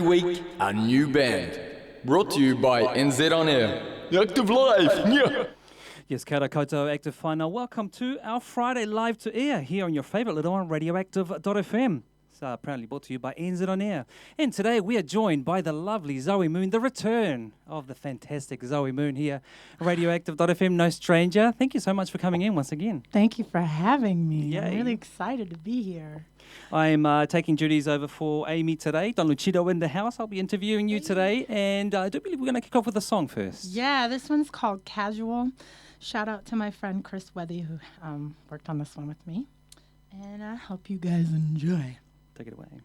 week, a new band. Brought to you by NZ On Air. Active Live! Yeah. Yes, kia ora koutou, Active Whānau. Welcome to our Friday Live to Air here on your favourite little one, radioactive.fm. It's proudly brought to you by NZ On Air. And today we are joined by the lovely Zoe Moon, the return of the fantastic Zoe Moon here, radioactive.fm, no stranger. Thank you so much for coming in once again. Thank you for having me. Yay. I'm really excited to be here. I'm taking duties over for Amy today. Don Luchito in the house. I'll be interviewing you today. And I do believe we're going to kick off with a song first. Yeah, this one's called Casual. Shout out to my friend Chris Wethy, who worked on this one with me. And I hope you guys enjoy. Take it away.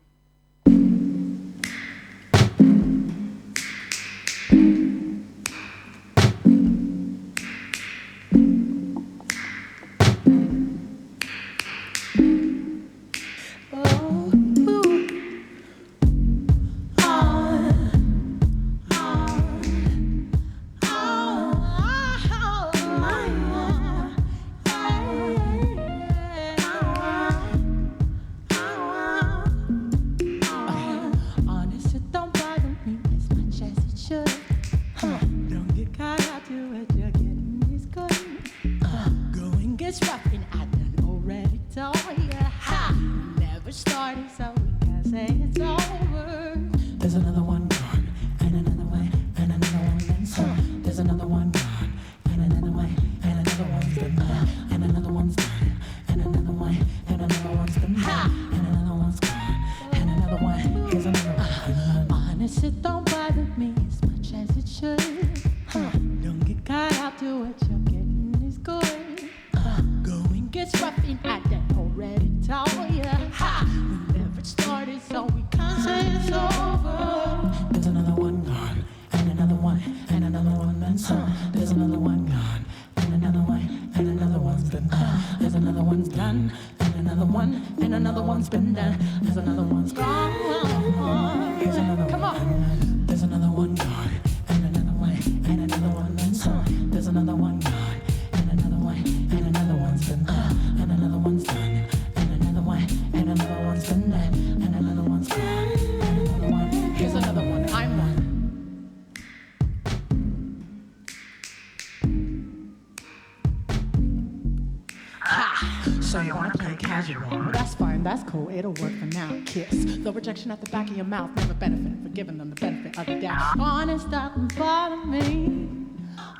So you want to play casual? That's fine, that's cool, it'll work for now. Kiss. The rejection at the back of your mouth never benefited for giving them the benefit of the doubt. Honest doesn't bother me.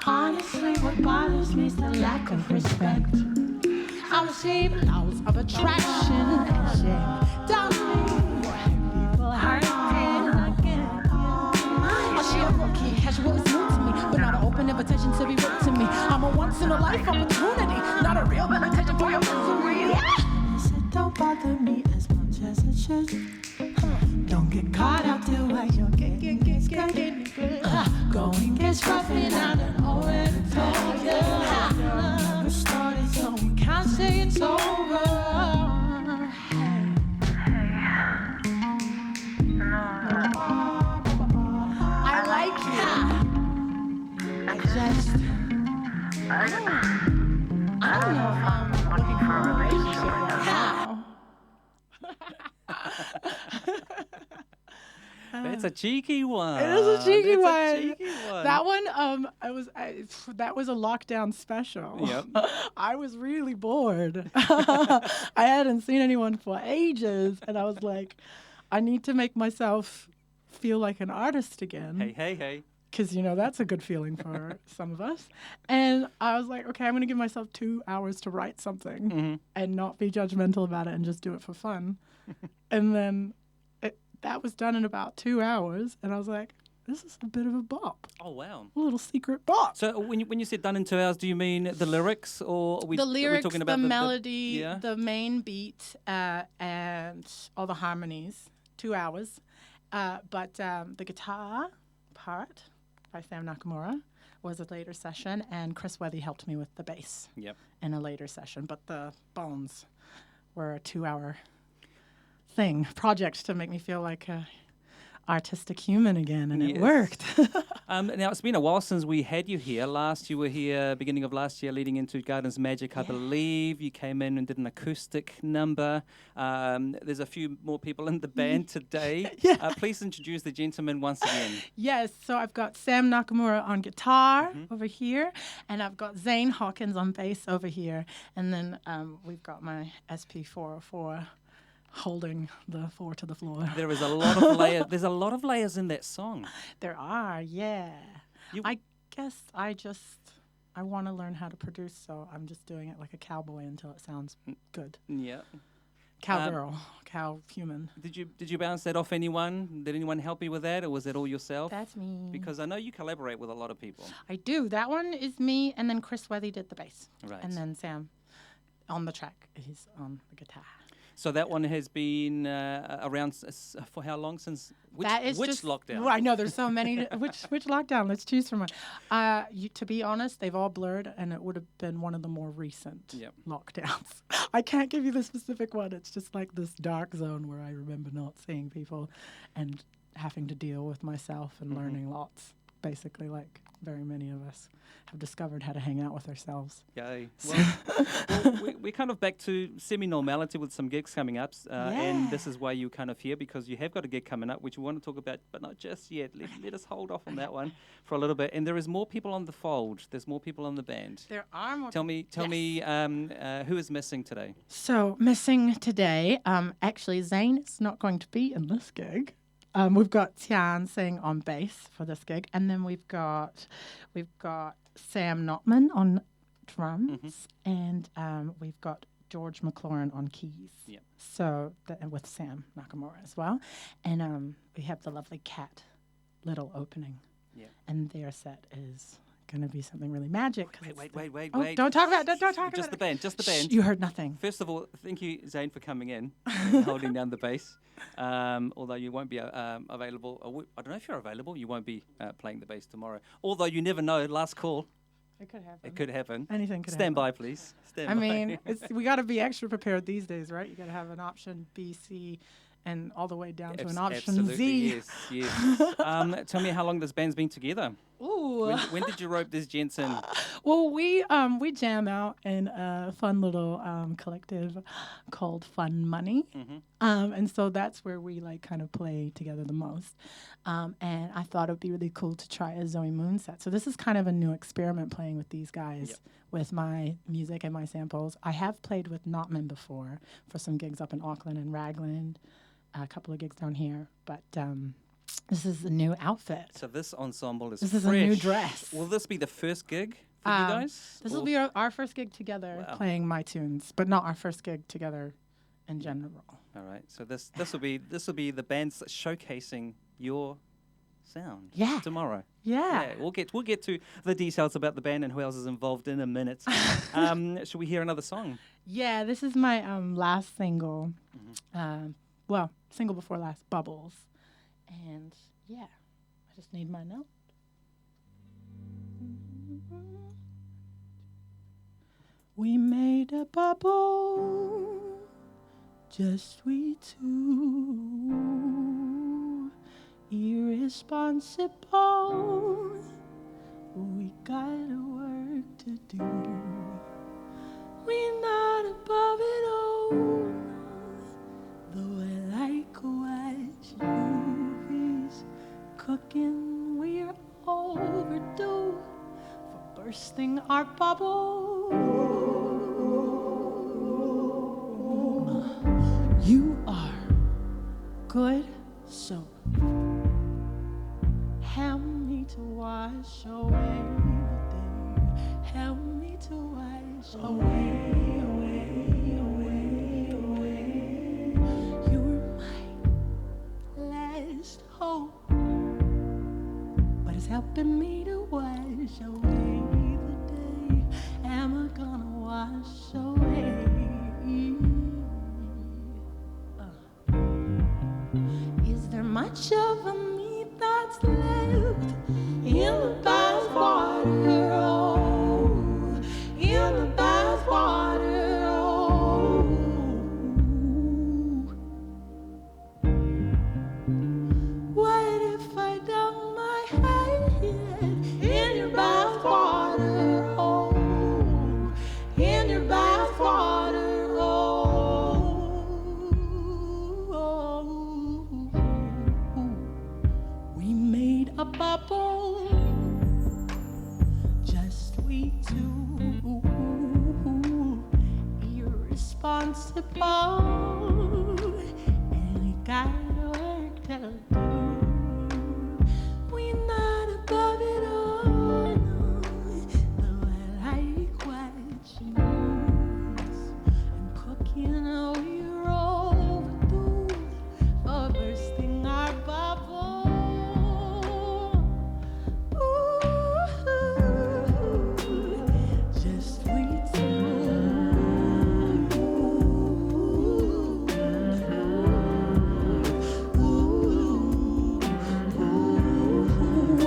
Honestly, what bothers me is the lack of respect. I receive laws of attraction and shame. Don't me. People hurting again. Oh, she a rookie, casual is new to me, but not an open invitation to be rude to me. I'm a once-in-a-life opportunity, not a real invitation for your misery. It don't bother me as much as it should. Don't get caught out till I get go and get scruffing out and already told you. Never started, so we can't say it's over. I like you. I don't know if I'm looking for a relationship now. That's a cheeky one. It is a cheeky one. A cheeky one. That one, that was a lockdown special. Yep. I was really bored. I hadn't seen anyone for ages, and I was like, I need to make myself feel like an artist again. Hey. Because, that's a good feeling for some of us. And I was like, okay, I'm going to give myself 2 hours to write something and not be judgmental about it and just do it for fun. And then that was done in about 2 hours. And I was like, this is a bit of a bop. Oh, wow. A little secret bop. So when you said done in 2 hours, do you mean the lyrics or the lyrics, talking about the melody, yeah? the main beat, and all the harmonies, 2 hours. But the guitar part by Sam Nakamura was a later session, and Chris Wethy helped me with the bass in a later session. But the bones were a 2 hour project to make me feel like artistic human again, and it Yes. worked. Now, it's been a while since we had you here. You were here beginning of last year leading into Gardens Magic, I believe. You came in and did an acoustic number. There's a few more people in the band today. Please introduce the gentleman once again. Yes, so I've got Sam Nakamura on guitar over here, and I've got Zane Hawkins on bass over here, and then we've got my SP404 holding the 4 to the floor. There is a lot of layers. There's a lot of layers in that song. There are, yeah. I guess I want to learn how to produce, so I'm just doing it like a cowboy until it sounds good. Yeah. Cowgirl, cow human. Did you bounce that off anyone? Did anyone help you with that, or was it all yourself? That's me. Because I know you collaborate with a lot of people. I do. That one is me, and then Chris Wethy did the bass. Right. And then Sam on the track. He's on the guitar. So that one has been around for how long since? Which lockdown? Well, I know there's so many. which lockdown? Let's choose from one. To be honest, they've all blurred, and it would have been one of the more recent lockdowns. I can't give you the specific one. It's just like this dark zone where I remember not seeing people and having to deal with myself and learning lots. Basically, like very many of us have discovered how to hang out with ourselves. Yay. Well, we're kind of back to semi-normality with some gigs coming up. And this is why you're kind of here, because you have got a gig coming up, which we want to talk about, but not just yet. Let us hold off on that one for a little bit. And there is more people on the fold. There's more people on the band. There are more. Tell me, who is missing today? So, missing today, actually, Zane is not going to be in this gig. We've got Tian sing on bass for this gig, and then we've got Sam Notman on drums, and we've got George McLaurin on keys. Yep. So and with Sam Nakamura as well, and we have the lovely Cat Little opening. Yeah. And their set is going to be something really magic. Wait. Don't talk about it. Don't talk about it. Just the band. Shh, you heard nothing. First of all, thank you, Zane, for coming in and holding down the bass. Although you won't be available. I don't know if you're available. You won't be playing the bass tomorrow. Although you never know. Last call. It could happen. It could happen. Anything could happen. Stand by, please. Stand by. mean, we got to be extra prepared these days, right? You got to have an option B, C, and all the way down to an option absolutely, Z. Yes. Tell me how long this band's been together. Ooh. When did you rope this gents in? Well, we jam out in a fun little collective called Fun Money, and so that's where we like kind of play together the most. And I thought it'd be really cool to try a Zoe Moon set. So this is kind of a new experiment playing with these guys with my music and my samples. I have played with Notman before for some gigs up in Auckland and Raglan, a couple of gigs down here, but. This is a new outfit. So this ensemble is This fresh. is a new dress. Will this be the first gig for you guys? This will be our first gig together playing my tunes, but not our first gig together in general. All right. So this will be the band's showcasing your sound. Yeah. Tomorrow. Yeah. We'll get to the details about the band and who else is involved in a minute. Should we hear another song? Yeah. This is my last single. Single before last, Bubbles. And yeah, I just need my note. We made a bubble, just we two, irresponsible. We got work to do. We're not above it all, though I like watch movies. Cooking, we're overdue for bursting our bubble. You are good soap. Help me to wash away the day. Help me to wash away. You were my last hope, but it's helping me to wash away the day. Am I gonna wash away? Is there much of me that's left in the bath water? Oh, in the bath water. Oh, what a bubble, just we two, irresponsible, and we got work to do. We're not above it all, no, though I like what she knows. And cooking, we're overdue for bursting our bubble. Just we two.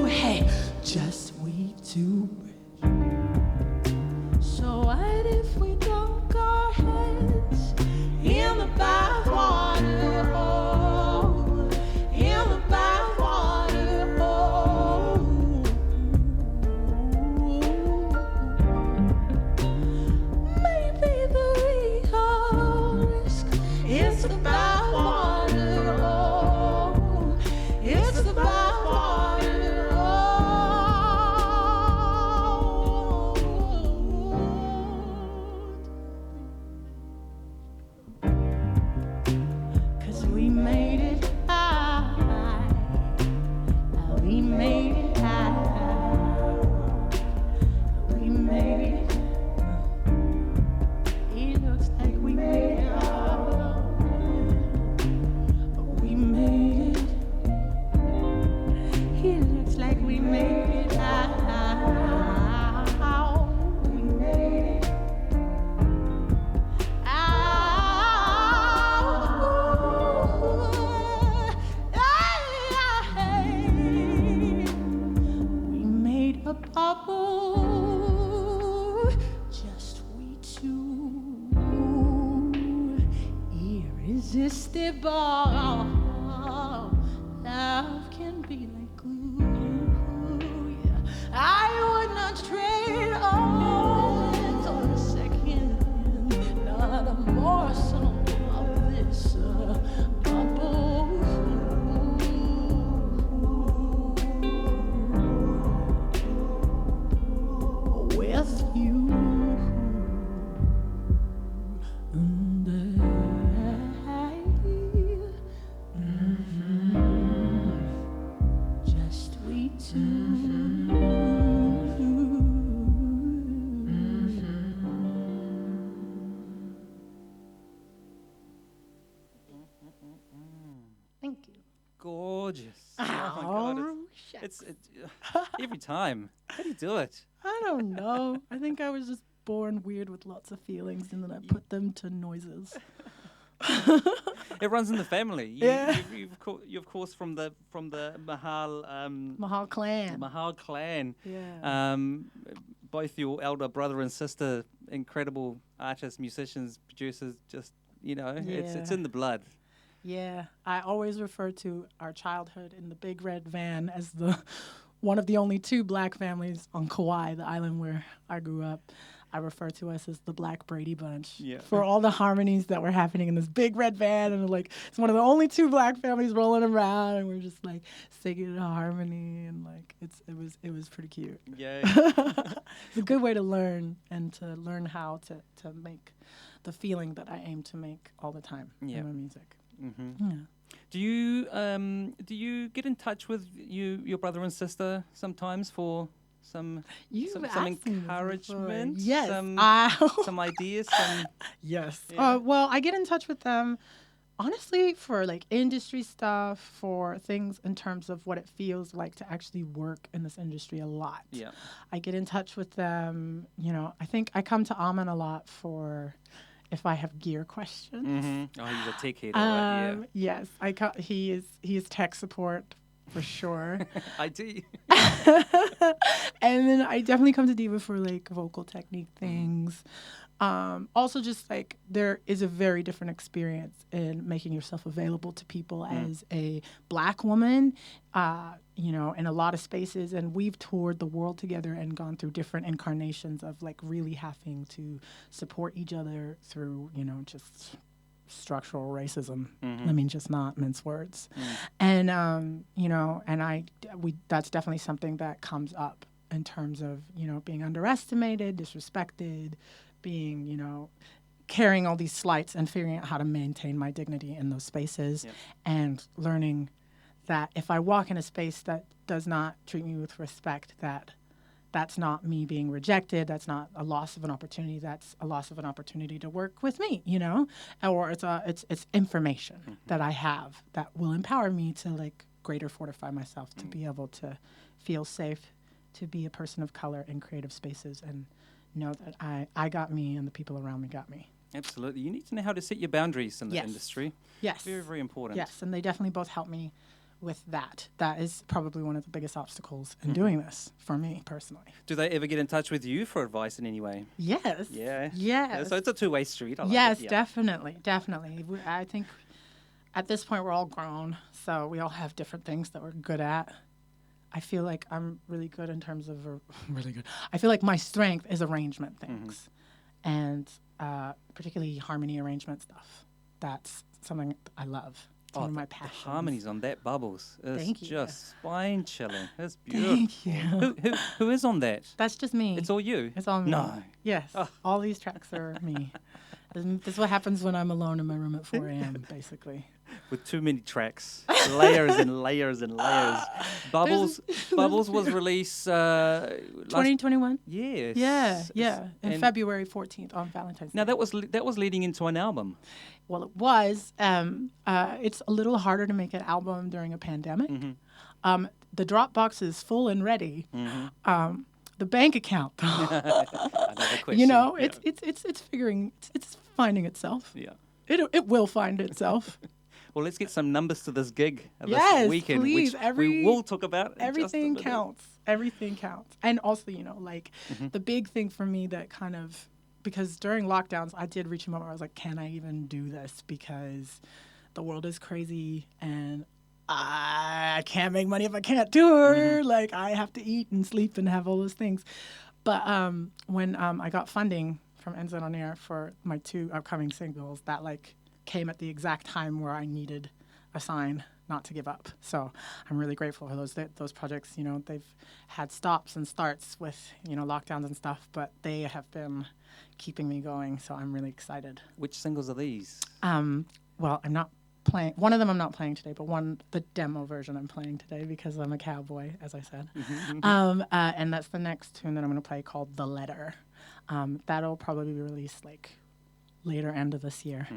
Hey, just we two. So what if we dunk our heads in the bathwater hole? In the bathwater hole. Maybe the real risk is the bathwater hole. It's the bathwater hole. 'Cause we made it high. We made it high. We made it. It looks like we made it high. We made it. It looks like we made it high. We made it. We made a bubble, just we two, irresistible. Love can be like glue. Yeah. I would not trade all for a second, not a morsel of this bubble. With you. And just we two. Thank you. Gorgeous. Oh my God. It's every time. How do you do it? I don't know. I think I was just born weird with lots of feelings, and then I put them to noises. It runs in the family. Yeah. You of course from the Mahal Mahal clan. Mahal clan. Yeah. Both your elder brother and sister, incredible artists, musicians, producers. Just it's in the blood. Yeah, I always refer to our childhood in the Big Red Van as one of the only two black families on Kauai, the island where I grew up. I refer to us as the Black Brady Bunch for all the harmonies that were happening in this big red van, and it's one of the only two black families rolling around, and we're just like singing in harmony, and like it was pretty cute. Yeah, it's a good way to learn and to learn how to make the feeling that I aim to make all the time in my music. Mm-hmm. Yeah. Do you get in touch with your brother and sister sometimes for some encouragement? Yes. Some ideas? Yes. Yeah. Well, I get in touch with them, honestly, for like industry stuff, for things in terms of what it feels like to actually work in this industry a lot. Yeah. I get in touch with them, I think I come to Aman a lot for if I have gear questions. Mm-hmm. Oh, he's a tech hater, Yes. He is tech support for sure. IT. And then I definitely come to Diva for like vocal technique things. Also, just like there is a very different experience in making yourself available to people as a Black woman, in a lot of spaces. And we've toured the world together and gone through different incarnations of like really having to support each other through, just structural racism. Let me just not mince words. And, you know, and that's definitely something that comes up in terms of, you know, being underestimated, disrespected, being, you know, carrying all these slights and figuring out how to maintain my dignity in those spaces and learning that if I walk in a space that does not treat me with respect, that's not me being rejected. That's not a loss of an opportunity. That's a loss of an opportunity to work with me, you know, or it's information that I have that will empower me to like greater fortify myself to be able to feel safe, to be a person of color in creative spaces and know that I got me and the people around me got me. Absolutely. You need to know how to set your boundaries in the industry. Yes. Very, very important. Yes, and they definitely both help me with that. That is probably one of the biggest obstacles in doing this for me personally. Do they ever get in touch with you for advice in any way? Yes. Yeah. Yes. So it's a two-way street. I like yes, it. Yeah. definitely. I think at this point we're all grown, so we all have different things that we're good at. I feel like I'm really good in terms of really good. I feel like my strength is arrangement things, and particularly harmony arrangement stuff. That's something I love. It's one of my passions. The harmonies on that Bubbles is Thank you. just spine-chilling. It's beautiful. Thank you. Who is on that? That's just me. It's all you? It's all me. No. Yes. All these tracks are me. This is what happens when I'm alone in my room at 4 a.m., basically. With too many tracks. Layers and layers and layers. Bubbles was released 2021? Yes. Yeah. In February 14th on Valentine's Day. Now that was leading into an album. Well, it was. It's a little harder to make an album during a pandemic. The Dropbox is full and ready. The bank account, Another question. you know, it's finding itself. Yeah. It will find itself. Well, let's get some numbers to this gig Yes, this weekend, please. which we will talk about. Everything counts. Everything counts. And also, you know, like the big thing for me that kind of, because during lockdowns, I did reach a moment where I was like, can I even do this? Because the world is crazy and I can't make money if I can't tour. Like, I have to eat and sleep and have all those things. But when I got funding from NZ On Air for my 2 upcoming singles, that, like, came at the exact time where I needed a sign not to give up. So I'm really grateful for those projects. You know, they've had stops and starts with, you know, lockdowns and stuff, but they have been keeping me going. So I'm really excited. Which singles are these? Well, I'm not playing. One of them I'm not playing today, but the demo version I'm playing today because I'm a cowboy, as I said. And that's the next tune that I'm going to play called The Letter. That'll probably be released like later end of this year.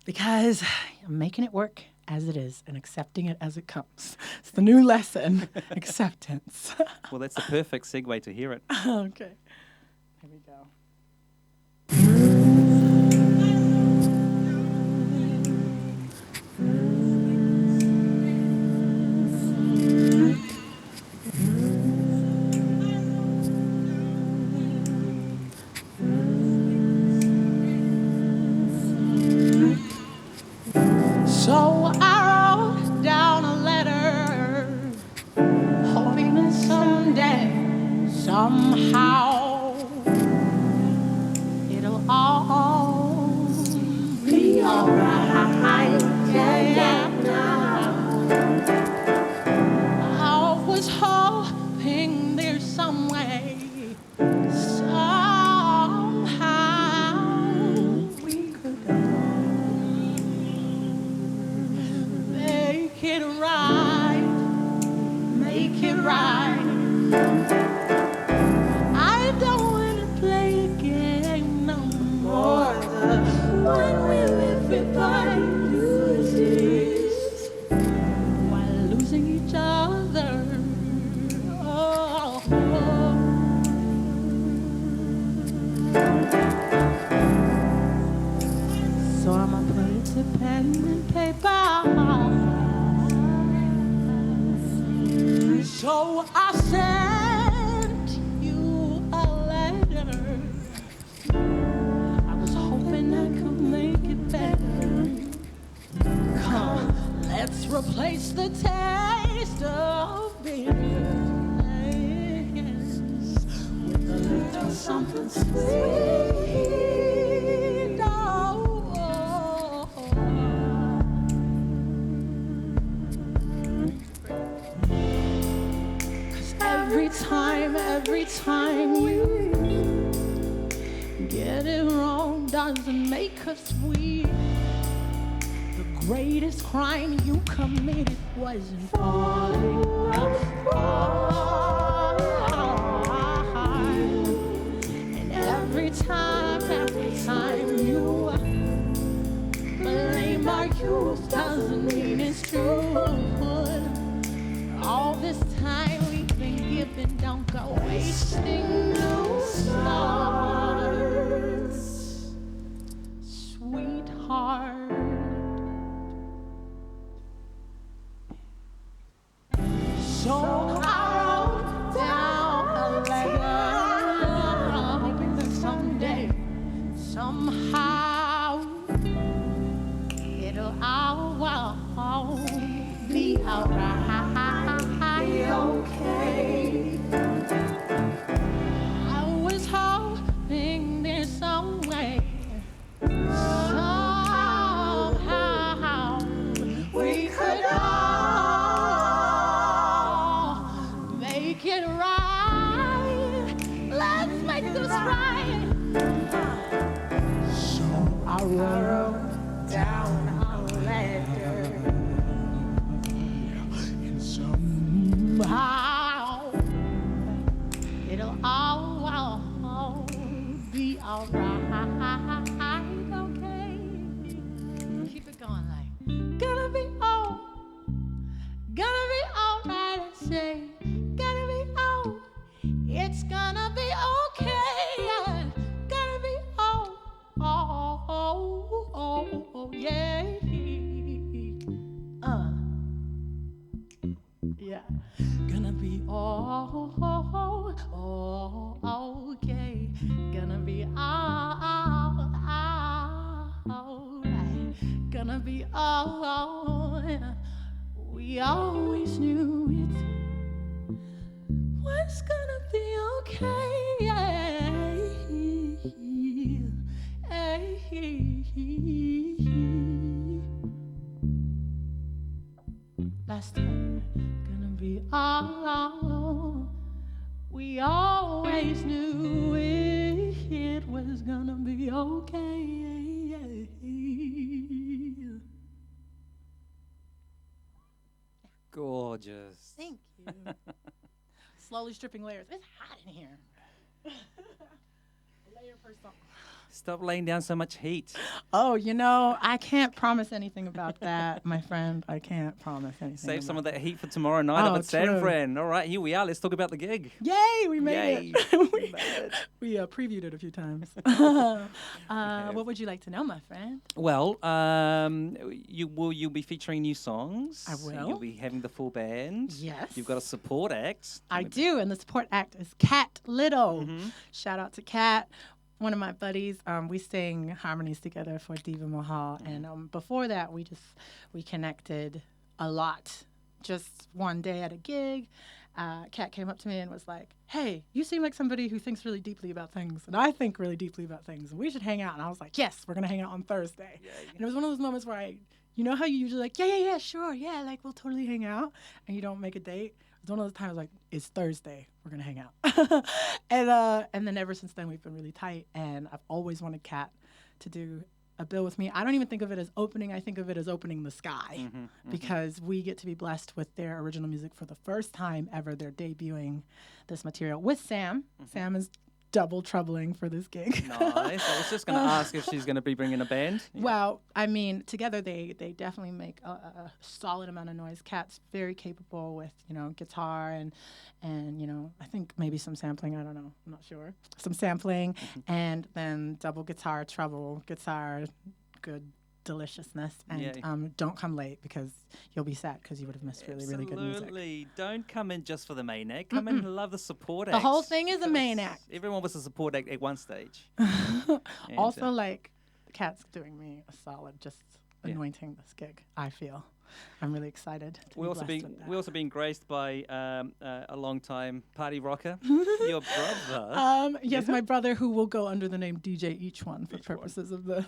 Because I'm making it work as it is and accepting it as it comes. It's the new lesson, acceptance. Well, that's the perfect segue to hear it. Okay. Here we go. So I wrote down a letter, hoping that someday, somehow, it'll all be alright. Yeah. I was hoping there's some way, somehow, we could make it right, make it right. I don't wanna play a game no more. When will everybody loses while losing each other? Oh. So I'ma put it to pen and paper. So I sent you a letter. I was hoping I could make it better. Come, let's replace the taste of bitterness with a little something sweet. Oh. every time you get it wrong doesn't make us weak. The greatest crime you committed wasn't falling apart. And every time you blame our youth doesn't mean it's true. All this time we've been given, don't go wasting no stars, sweetheart. So I wrote down a letter, hoping that someday, somehow, it'll all be alright. Okay. I was hoping there's some way, somehow, we could all make it right. Let's make this right. So I wrote down a letter, and somehow it'll all be alright. Okay, keep it going like gonna be alright. I say gonna be it's gonna be okay. Gonna be yeah. Yeah, gonna be okay. Gonna be alright. Gonna be we always knew it was gonna be okay. Last time, gonna be we always knew it was gonna be okay. Gorgeous. Thank you. Slowly stripping layers. It's hot in here. Layer per song. Stop laying down so much heat. Oh, I can't promise anything about that, my friend. I can't promise anything. Save some of that heat for tomorrow night up at San Fran. All right, here we are. Let's talk about the gig. Yay, we made it. we previewed it a few times. What would you like to know, my friend? Well, you'll be featuring new songs. I will. You'll be having the full band. Yes. You've got a support act. I do, and the support act is Kat Little. Mm-hmm. Shout out to Kat. One of my buddies, we sang harmonies together for Diva Mahal, and before that, we connected a lot. Just one day at a gig, Kat came up to me and was like, "Hey, you seem like somebody who thinks really deeply about things, and I think really deeply about things, and we should hang out." And I was like, "Yes, we're gonna hang out on Thursday." Yay. And it was one of those moments where how you usually like, yeah, sure, yeah, like we'll totally hang out, and you don't make a date. It's one of those times like, it's Thursday, we're gonna hang out. And then ever since then we've been really tight, and I've always wanted Kat to do a bill with me. I don't even think of it as opening, I think of it as opening the sky, because we get to be blessed with their original music for the first time ever. They're debuting this material with Sam. Sam is double troubling for this gig. Nice. I was just going to ask if she's going to be bringing a band. Yeah. Well, I mean, together they definitely make a solid amount of noise. Kat's very capable with, guitar and I think maybe some sampling. I don't know. I'm not sure. Some sampling and then double guitar, treble guitar, good deliciousness. And don't come late because you'll be sad because you would have missed really good music. Absolutely. Don't come in just for the main act. Come in and love the support act. The whole thing is a main act. Everyone was a support act at one stage. Also, Kat's doing me a solid just anointing this gig, I feel. I'm really excited. We're also being graced by a long-time party rocker, your brother. Yes, my brother, who will go under the name DJ Each One for purposes of this.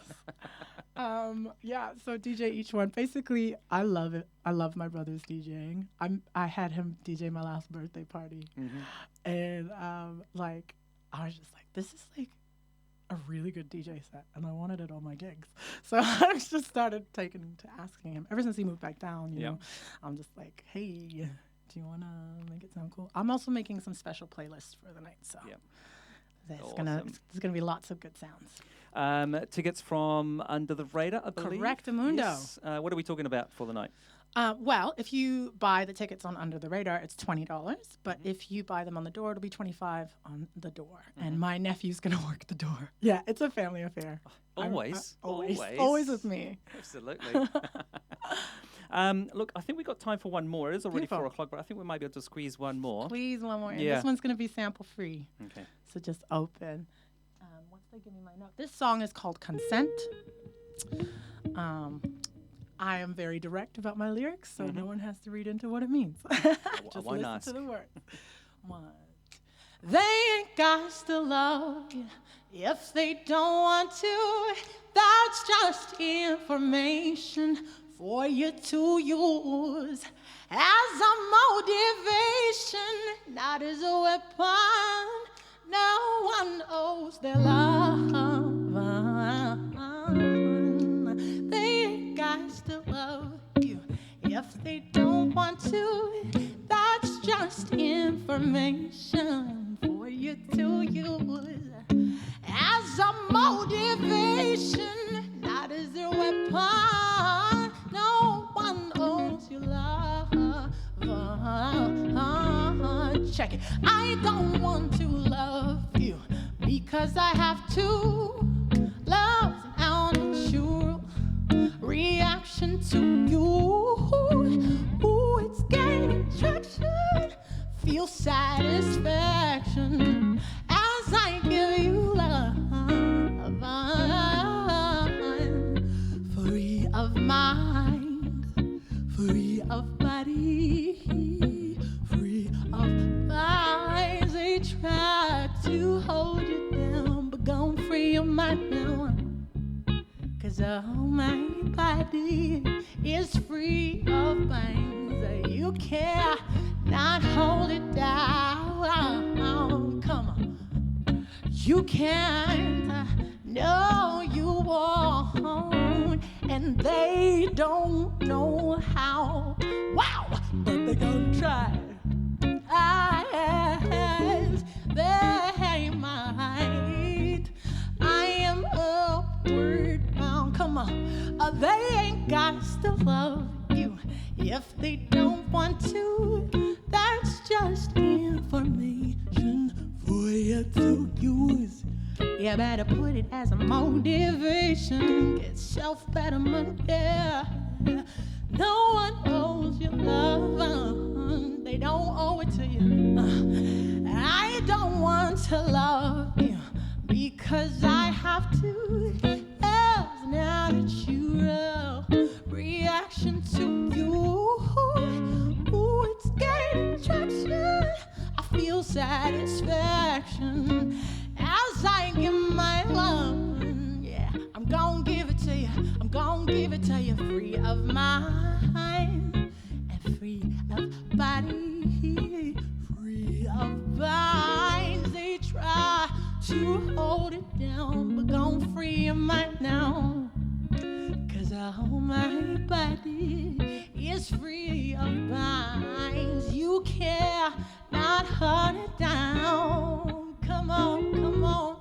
Yeah, so DJ each one. Basically, I love it. I love my brother's DJing. I had him DJ my last birthday party. And like I was just like, this is like a really good DJ set, and I wanted it on my gigs. So I just started asking him. Ever since he moved back down, you know, I'm just like, hey, do you want to make it sound cool? I'm also making some special playlists for the night, so there's gonna be lots of good sounds. Tickets from Under the Radar, I believe. Correctamundo. Yes. What are we talking about for the night? Well, if you buy the tickets on Under the Radar, it's $20. But if you buy them on the door, it'll be $25 on the door. And my nephew's going to work the door. Yeah, it's a family affair. Always. Always with me. Absolutely. Look, I think we got time for one more. It is already 4 o'clock, but I think we might be able to squeeze one more. Please, one more. And Yeah. this one's going to be sample free. Okay. So just open. Once they give me my note. This song is called Consent. I am very direct about my lyrics, so no one has to read into what it means. Just why listen not? to the words. One. They ain't got to love you if they don't want to. That's just information for you to use as a motivation, not as a weapon. No one owes their love. They ain't got to love you if they don't want to. That's just information for you to use as a motivation, not as a weapon. No one owes you love. Check it. I don't want to love you because I have to. Love's an unnatural reaction to you. Ooh, it's gaining traction. Feel satisfaction as I give you love. Free of mind, free of body, free of minds. They try to hold you down, but gone free your mind now. 'Cause all my body is free of binds that you cannot hold it down. Come on. You can't, no, you won't, and they don't know how. Wow, but they gonna try. They might. I am upward bound. Come on, they ain't got to love you if they don't want to. That's just information for you to use. You better put it as a motivation. Get self-betterment, yeah. No one owes you love. They don't owe it to you. I don't want to love you because I have to. There's an attitude reaction to you. Ooh, it's gaining traction. I feel satisfaction as I give my love. Yeah, I'm gonna give it to you. I'm gonna give it to you. Free of mind and free of body, free of binds. They try to hold it down, but gone free your mind now. 'Cause all my body is free of binds. You cannot hold it down. Come on,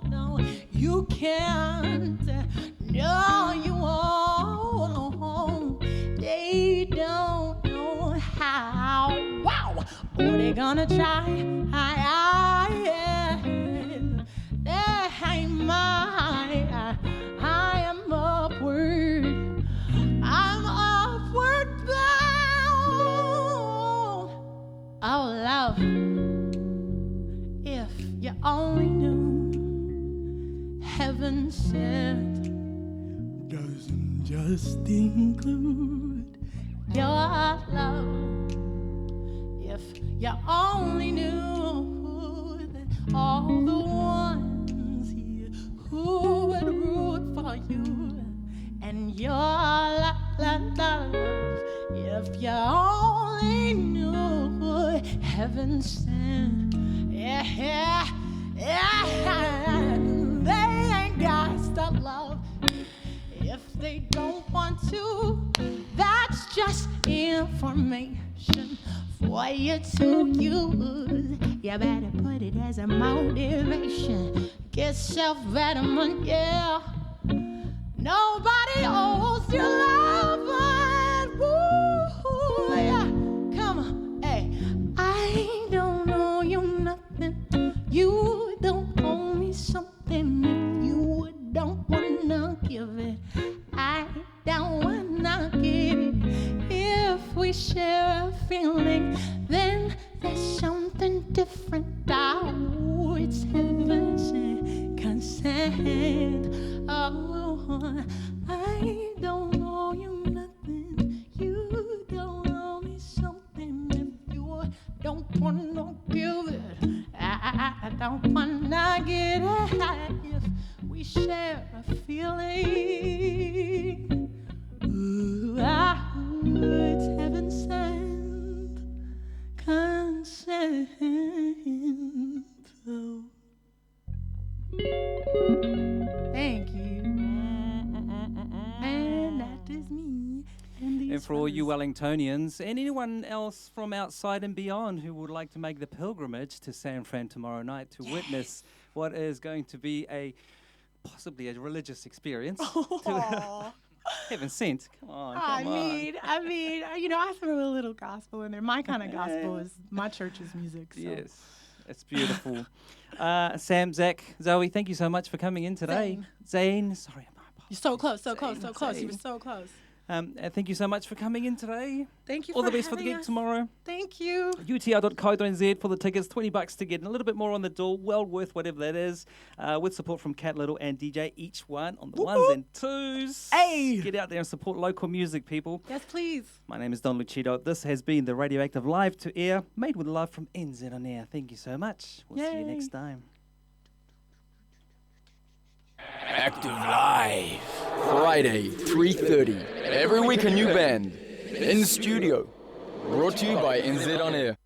no, you can't. No, you won't. They don't know how. Wow, oh, they gonna try. They ain't mine. I am upward. I'm upward bound. Oh, love, if you only knew, heaven sent doesn't just include your love. If you only knew that all the ones here who would root for you and your love. If you only knew heaven sent, yeah, they ain't got to love if they don't want to. That's just information for you to use. You better put it as a motivation. Get self-betterment, yeah. Nobody owes you love, but woo, yeah. Come on, hey. I don't owe you nothing. You don't owe me something. If you don't wanna give it, I don't wanna get it. If we share a feeling, then there's something different. Oh, it's heaven's consent. Oh, I don't owe you nothing. You don't owe me something. If you don't wanna give it, I don't wanna get it. If we share a feeling, ooh, it's heaven sent consent. Oh. Thank you. And that is me. And for all you Wellingtonians and anyone else from outside and beyond who would like to make the pilgrimage to San Fran tomorrow night to witness what is going to be possibly a religious experience. Heaven sent. Come on. I mean, I throw a little gospel in there. My kind of gospel is my church's music. So. Yes, it's beautiful. Sam, Zach, Zoe, thank you so much for coming in today. Zane, sorry, my apologies. You're so close, so close. Zane. You were so close. Thank you so much for coming in today. Thank you. All the best for the gig tomorrow. Thank you. UTR.co.nz for the tickets, $20 to get in, a little bit more on the door, well worth whatever that is, with support from Cat Little and DJ, each one on the ones and twos. Hey! Get out there and support local music, people. Yes, please. My name is Don Luchito. This has been the Radioactive Live to Air, made with love from NZ on Air. Thank you so much. We'll see you next time. Active Live. Friday, 3:30. Every week a new band. In studio. Brought to you by NZ on Air.